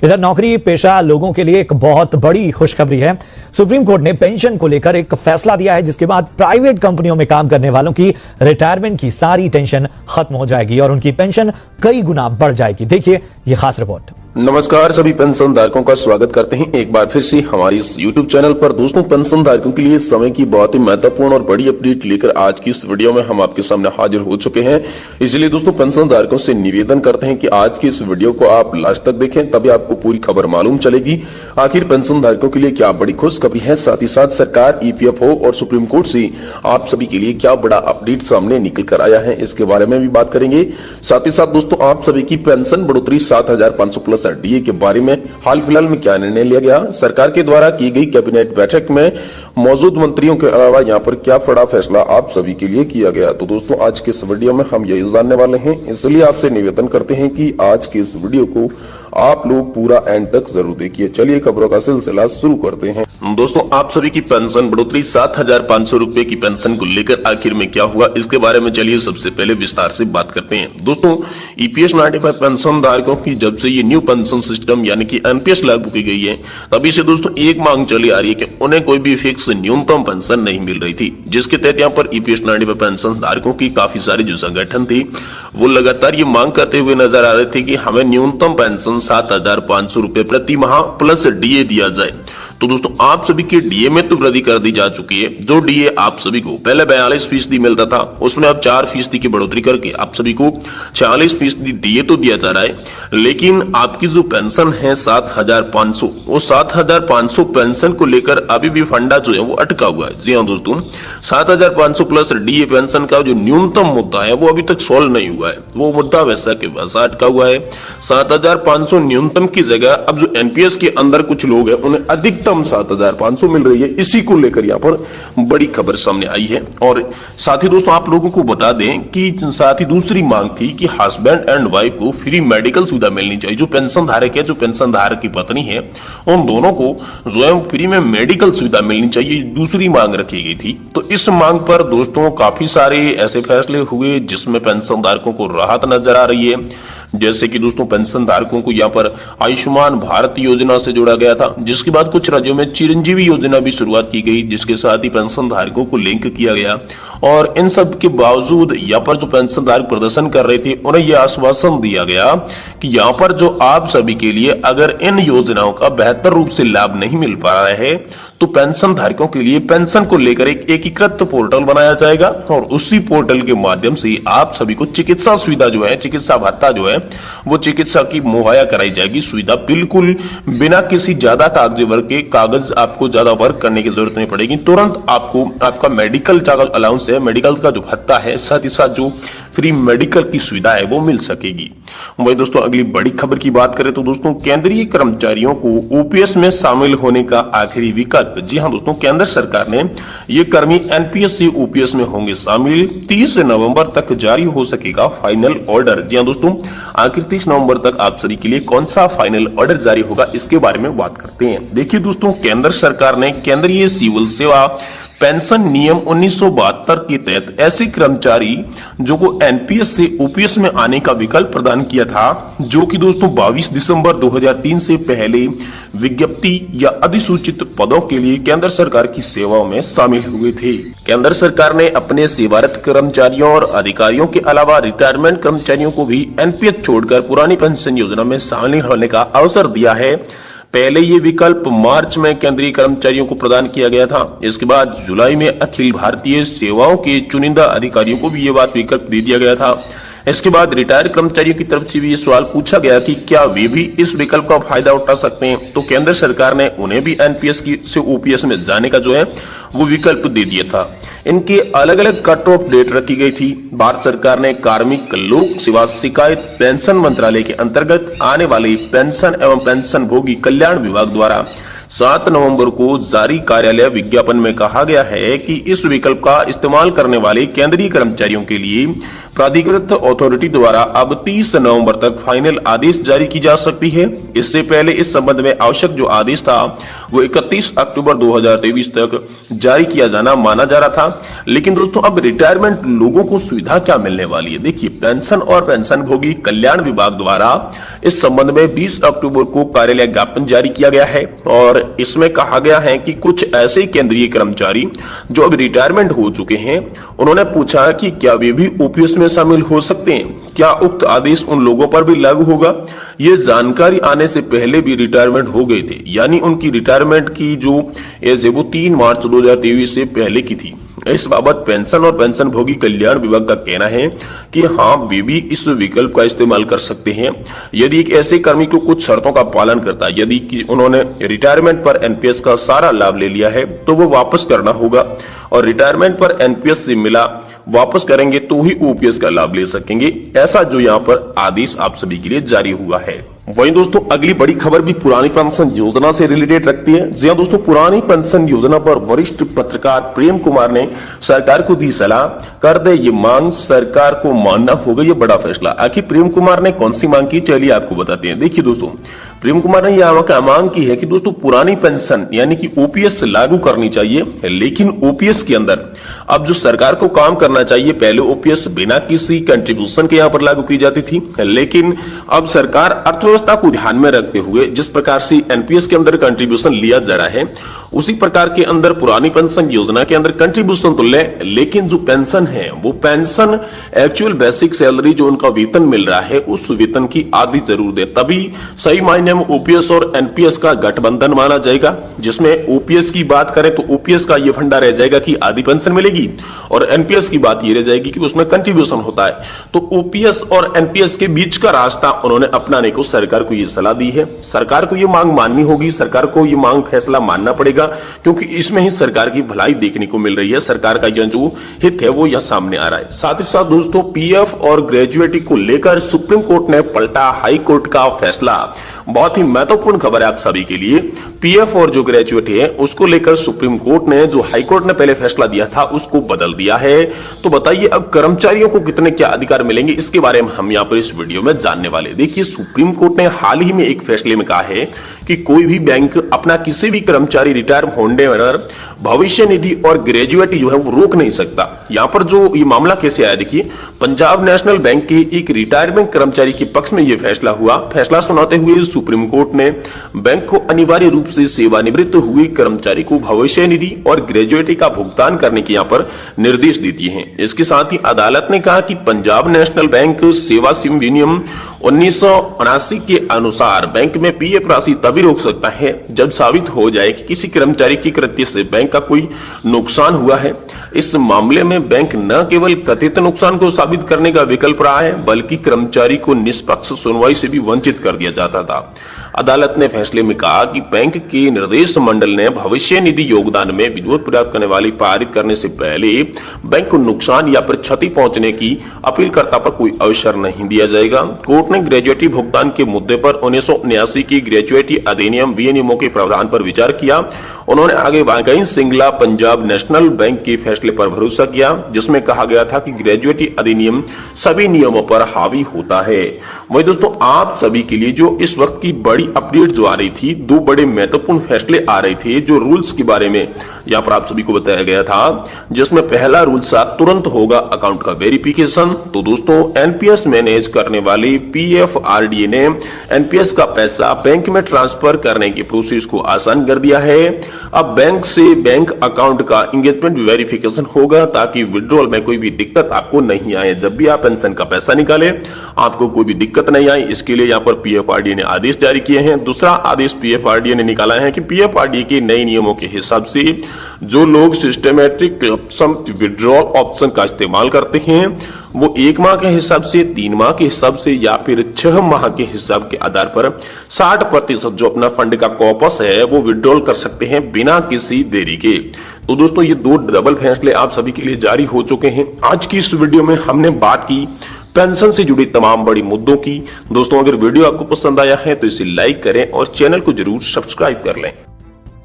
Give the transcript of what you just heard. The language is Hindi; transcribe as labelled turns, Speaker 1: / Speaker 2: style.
Speaker 1: इधर नौकरी पेशा लोगों के लिए एक बहुत बड़ी खुशखबरी है। सुप्रीम कोर्ट ने पेंशन को लेकर एक फैसला दिया है, जिसके बाद प्राइवेट कंपनियों में काम करने वालों की रिटायरमेंट की सारी टेंशन खत्म हो जाएगी और उनकी पेंशन कई गुना बढ़ जाएगी। देखिए ये खास रिपोर्ट।
Speaker 2: नमस्कार, सभी पेंशन धारकों का स्वागत करते हैं एक बार फिर से हमारी इस YouTube चैनल पर। दोस्तों, पेंशन धारकों के लिए समय की बहुत ही महत्वपूर्ण और बड़ी अपडेट लेकर आज की इस वीडियो में हम आपके सामने हाजिर हो चुके हैं। इसलिए दोस्तों, पेंशन धारकों से निवेदन करते हैं कि आज की इस वीडियो को आप लास्ट तक देखें, तभी आपको पूरी खबर मालूम चलेगी आखिर पेंशन धारकों के लिए क्या बड़ी खुशखबरी है। साथ ही साथ सरकार, EPFO और सुप्रीम कोर्ट से आप सभी के लिए क्या बड़ा अपडेट सामने निकल कर आया है, इसके बारे में भी बात करेंगे। साथ ही साथ दोस्तों, आप सभी की पेंशन बढ़ोतरी 7,500 प्लस DA के बारे में हाल फिलहाल में क्या निर्णय लिया गया, सरकार के द्वारा की गई कैबिनेट बैठक में मौजूद मंत्रियों के अलावा यहाँ पर क्या बड़ा फैसला आप सभी के लिए किया गया। तो दोस्तों, आज के इस वीडियो में हम यही जानने वाले हैं, इसलिए आपसे निवेदन करते हैं कि आज के इस वीडियो को आप लोग पूरा एंड तक जरूर देखिए। चलिए खबरों का सिलसिला शुरू करते हैं। दोस्तों, आप सभी की पेंशन बढ़ोतरी 7,500 रुपए की पेंशन को लेकर आखिर में क्या हुआ, इसके बारे में चलिए सबसे पहले विस्तार से बात करते हैं। दोस्तों, EPS 95 पेंशन धारकों की जब से ये न्यू पेंशन सिस्टम यानी कि NPS लागू की गई है, तभी से दोस्तों एक मांग चली आ रही है कि उन्हें कोई भी फिक्स न्यूनतम पेंशन नहीं मिल रही थी, जिसके तहत यहाँ पर EPS 95 पेंशन धारकों की काफी सारी जो संगठन थी वो लगातार ये मांग करते हुए नजर आ रहे थे कि हमें न्यूनतम पेंशन 7,500 रुपए प्रति माह प्लस DA दिया जाए। तो दोस्तों, आप सभी के DA में तो वृद्धि कर दी जा चुकी है। जो DA आप सभी को पहले 42% मिलता था, उसमें अब 4% की बढ़ोतरी करके आप सभी को 46% DA तो दिया जा रहा है। लेकिन आपकी जो पेंशन है 7,500, वो 7,500 पेंशन को लेकर अभी भी फंडा जो है वो अटका हुआ है। जी हाँ दोस्तों, 7,500 प्लस DA पेंशन का जो न्यूनतम मुद्दा है वो अभी तक सोल्व नहीं हुआ है। वो मुद्दा वैसा के वैसा अटका हुआ है। 7,500 न्यूनतम की जगह अब जो NPS के अंदर कुछ लोग हैं उन्हें अधिकतम 7,500 मिल रही है। इसी को लेकर यहाँ पर बड़ी खबर सामने आई है। और साथ ही दोस्तों, आप लोगों को बता दें कि साथ ही दूसरी मांग थी कि हस्बैंड एंड वाइफ को फ्री मेडिकल सुविधा मिलनी चाहिए। जो पेंशन धारक है, जो पेंशन धारक की पत्नी है, उन दोनों को जो है फ्री में मेडिकल सुविधा मिलनी चाहिए, दूसरी मांग रखी गई थी। तो इस मांग पर दोस्तों काफी सारे ऐसे फैसले हुए जिसमें पेंशन धारकों को राहत नजर आ रही है। जैसे कि दोस्तों, पेंशन धारकों को यहाँ पर आयुष्मान भारत योजना से जोड़ा गया था, जिसके बाद कुछ राज्यों में चिरंजीवी योजना भी शुरुआत की गई, जिसके साथ ही पेंशन धारकों को लिंक किया गया। और इन सब के बावजूद यहाँ पर जो पेंशन धारक प्रदर्शन कर रहे थे, उन्हें यह आश्वासन दिया गया कि यहाँ पर जो आप सभी के लिए अगर इन योजनाओं का बेहतर रूप से लाभ नहीं मिल पा रहा है, तो पेंशन धारकों के लिए पेंशन को लेकर एक एकीकृत पोर्टल बनाया जाएगा और उसी पोर्टल के माध्यम से आप सभी को चिकित्सा सुविधा जो है, चिकित्सा भत्ता जो है, वो चिकित्सा की मुहैया कराई जाएगी। सुविधा बिल्कुल बिना किसी ज्यादा कागजी वर्क के, कागज आपको ज्यादा वर्क करने की जरूरत नहीं पड़ेगी। तुरंत आपको आपका मेडिकल का अलाउंस है, मेडिकल का जो भत्ता है, साथ ही साथ जो फ्री मेडिकल की सुविधा है वो मिल सकेगी। वही दोस्तों, अगली बड़ी खबर की बात करें तो दोस्तों, केंद्रीय कर्मचारियों को OPS में शामिल होने का आखिरी विकल्प। जी हां दोस्तों, केंद्र सरकार ने ये कर्मी NPS से OPS में होंगे शामिल। 30 नवंबर तक जारी हो सकेगा फाइनल ऑर्डर। जी हां दोस्तों, आखिर 30 नवंबर तक आप सभी के लिए कौन सा फाइनल ऑर्डर जारी होगा, इसके बारे में बात करते हैं। देखिए दोस्तों, केंद्र सरकार ने केंद्रीय सिविल सेवा पेंशन नियम 1972 के तहत ऐसे कर्मचारी जो को NPS से OPS में आने का विकल्प प्रदान किया था, जो कि दोस्तों 22 दिसंबर 2003 से पहले विज्ञप्ति या अधिसूचित पदों के लिए केंद्र सरकार की सेवाओं में शामिल हुए थे। केंद्र सरकार ने अपने सेवारत कर्मचारियों और अधिकारियों के अलावा रिटायरमेंट कर्मचारियों को भी NPS छोड़कर पुरानी पेंशन योजना में शामिल होने का अवसर दिया है। पहले ये विकल्प मार्च में केंद्रीय कर्मचारियों को प्रदान किया गया था। इसके बाद जुलाई में अखिल भारतीय सेवाओं के चुनिंदा अधिकारियों को भी ये विकल्प दे दिया गया था। इसके बाद रिटायर्ड कर्मचारियों की तरफ से भी ये सवाल पूछा गया कि क्या वे भी इस विकल्प का फायदा उठा सकते हैं। तो केंद्र सरकार ने उन्हें भी NPS से OPS में जाने का जो है वो विकल्प दे दिया था। इनके अलग अलग कट ऑफ डेट रखी गई थी। भारत सरकार ने कार्मिक लोक सेवा शिकायत पेंशन मंत्रालय के अंतर्गत आने वाले पेंशन एवं पेंशन भोगी कल्याण विभाग द्वारा 7 नवंबर को जारी कार्यालय विज्ञापन में कहा गया है कि इस विकल्प का इस्तेमाल करने वाले केंद्रीय कर्मचारियों के लिए प्राधिकृत अथॉरिटी द्वारा अब 30 नवंबर तक फाइनल आदेश जारी की जा सकती है। इससे पहले इस संबंध में आवश्यक जो आदेश था वो 31 अक्टूबर 2023 तक जारी किया जाना माना जा रहा था। लेकिन दोस्तों अब रिटायरमेंट लोगों को सुविधा क्या मिलने वाली है, देखिए पेंशन और पेंशनभोगी कल्याण विभाग द्वारा इस संबंध में 20 अक्टूबर को कार्यालय ज्ञापन जारी किया गया है और इसमें कहा गया है कि कुछ ऐसे केंद्रीय कर्मचारी जो अब रिटायरमेंट हो चुके हैं, उन्होंने पूछा कि क्या वे भी ओपीएस में शामिल हो सकते हैं, क्या उक्त आदेश उन लोगों पर भी लागू होगा। ये जानकारी आने से पहले भी रिटायरमेंट हो गए थे, यानी उनकी रिटायरमेंट की जो एज है वो 3 मार्च 2023 से पहले की थी। इस बाबत पेंशन और पेंशन भोगी कल्याण विभाग का कहना है कि हाँ, वे भी इस विकल्प का इस्तेमाल कर सकते हैं यदि एक ऐसे कर्मी को कुछ शर्तों का पालन करता है। यदि कि उन्होंने रिटायरमेंट पर एनपीएस का सारा लाभ ले लिया है तो वो वापस करना होगा और रिटायरमेंट पर एनपीएस से मिला वापस करेंगे तो ही ओपीएस का लाभ ले सकेंगे। ऐसा जो यहाँ पर आदेश आप सभी के लिए जारी हुआ है। वहीं दोस्तों अगली बड़ी खबर भी पुरानी पेंशन योजना से रिलेटेड रखती है। जी हां दोस्तों, पुरानी पेंशन योजना पर वरिष्ठ पत्रकार प्रेम कुमार ने सरकार को दी सलाह, कर दे ये मांग, सरकार को मानना होगा ये बड़ा फैसला। आखिर प्रेम कुमार ने कौन सी मांग की, चलिए आपको बताते हैं। देखिए दोस्तों, प्रेम कुमार ने यह मांग की है कि दोस्तों पुरानी पेंशन यानी कि ओपीएस लागू करनी चाहिए, लेकिन ओपीएस के अंदर अब जो सरकार को काम करना चाहिए, पहले ओपीएस बिना किसी कंट्रीब्यूशन के यहां पर लागू की जाती थी, लेकिन अब सरकार अर्थव्यवस्था को ध्यान में रखते हुए जिस प्रकार से एनपीएस के अंदर कंट्रीब्यूशन लिया जा रहा है, उसी प्रकार के अंदर पुरानी पेंशन योजना के अंदर कंट्रीब्यूशन तो ले, लेकिन जो पेंशन है वो पेंशन एक्चुअल बेसिक सैलरी जो उनका वेतन मिल रहा है उस वेतन की आधी जरूर दे, तभी सही मायने में ओपीएस और एनपीएस का गठबंधन माना जाएगा। जिसमें ओपीएस की बात करें तो ओपीएस का ये फंडा रह जाएगा कि आधी पेंशन मिलेगी और एनपीएस की बात ये रह जाएगी कि उसमें कंट्रीब्यूशन होता है। तो ओपीएस और एनपीएस के बीच का रास्ता उन्होंने अपनाने को सरकार को ये सलाह दी है। सरकार को ये मांग माननी होगी, सरकार को ये मांग फैसला मानना पड़ेगा, क्योंकि इसमें ही सरकार की भलाई देखने को मिल रही है। सरकार का यह जो हित है वो यह सामने आ रहा है। साथ ही साथ दोस्तों पीएफ और ग्रेजुएटी को लेकर सुप्रीम कोर्ट ने पलटा हाई कोर्ट का फैसला। बहुत ही महत्वपूर्ण खबर है आप सभी के लिए। पीएफ और जो ग्रेजुएटी है उसको लेकर सुप्रीम कोर्ट ने, जो हाई कोर्ट ने पहले फैसला दिया था, उसको बदल दिया है। तो बताइए अब कर्मचारियों को कितने क्या अधिकार मिलेंगे, इसके बारे में हम यहाँ पर इस वीडियो में जानने वाले। देखिए सुप्रीम कोर्ट ने हाल ही में एक फैसले में कहा है कि कोई भी बैंक अपना किसी भी कर्मचारी रिटायर होने पर भविष्य निधि और ग्रेजुएटी जो है वो रोक नहीं सकता। यहाँ पर जो ये मामला कैसे आया, देखिए पंजाब नेशनल बैंक के एक रिटायरमेंट कर्मचारी के पक्ष में यह फैसला हुआ। फैसला सुनाते हुए सुप्रीम कोर्ट ने बैंक को अनिवार्य रूप से सेवानिवृत्त हुए कर्मचारी को भविष्य निधि और ग्रेजुएटी का भुगतान करने के यहाँ पर निर्देश दी हैं। इसके साथ ही अदालत ने कहा कि पंजाब नेशनल बैंक सेवा विनियम 1979 के अनुसार बैंक में पीएफ राशि तभी रोक सकता है जब साबित हो जाए कि किसी कर्मचारी की कृत्य से बैंक का कोई नुकसान हुआ है। इस मामले में बैंक न केवल कथित नुकसान को साबित करने का विकल्प रहा है, बल्कि कर्मचारी को निष्पक्ष सुनवाई से भी वंचित कर दिया जाता था। अदालत ने फैसले में कहा कि बैंक के निर्देश मंडल ने भविष्य निधि योगदान में विरोध प्रयास करने वाली पारित करने से पहले बैंक को नुकसान या फिर क्षति पहुंचने की अपीलकर्ता पर कोई अवसर नहीं दिया जाएगा। कोर्ट ने ग्रेजुएटी भुगतान के मुद्दे पर 1979 की ग्रेजुएटी अधिनियम विनियमों के प्रावधान पर विचार किया। उन्होंने आगे वाकई सिंगला पंजाब नेशनल बैंक के फैसले पर भरोसा किया, जिसमें कहा गया था कि ग्रेजुएटी अधिनियम सभी नियमों पर हावी होता है। वही दोस्तों आप सभी के लिए जो इस वक्त की बड़ी अपडेट जो आ रही थी, 2 बड़े महत्वपूर्ण फैसले आ रहे थे जो रूल्स के बारे में यहाँ पर आप सभी को बताया गया था, जिसमें पहला रूल तुरंत होगा अकाउंट का वेरिफिकेशन। तो दोस्तों एनपीएस मैनेज करने वाली पीएफआरडीए ने एनपीएस का पैसा बैंक में ट्रांसफर करने की प्रोसेस को आसान कर दिया है। अब बैंक से बैंक अकाउंट का एंगेजमेंट वेरिफिकेशन होगा ताकि विड्रॉल में कोई भी दिक्कत आपको नहीं आए। जब भी आप पेंशन का पैसा निकाले आपको कोई भी दिक्कत नहीं आए, इसके लिए यहाँ पर पीएफआरडीए ने आदेश जारी किए हैं। दूसरा आदेश पीएफआरडीए ने निकाला है कि पीएफआरडीए के नए नियमों के हिसाब से जो लोग सिस्टमैटिक विड्रॉल ऑप्शन का इस्तेमाल करते हैं वो 1 माह के हिसाब से, 3 माह के हिसाब से या फिर 6 माह के हिसाब के आधार पर 60% जो अपना फंड का कॉर्पस है वो विड्रॉल कर सकते हैं बिना किसी देरी के। तो दोस्तों ये 2 डबल फैसले आप सभी के लिए जारी हो चुके हैं। आज की इस वीडियो में हमने बात की पेंशन से जुड़ी तमाम बड़ी मुद्दों की। दोस्तों अगर वीडियो आपको पसंद आया है तो इसे लाइक करें और चैनल को जरूर सब्सक्राइब कर लें।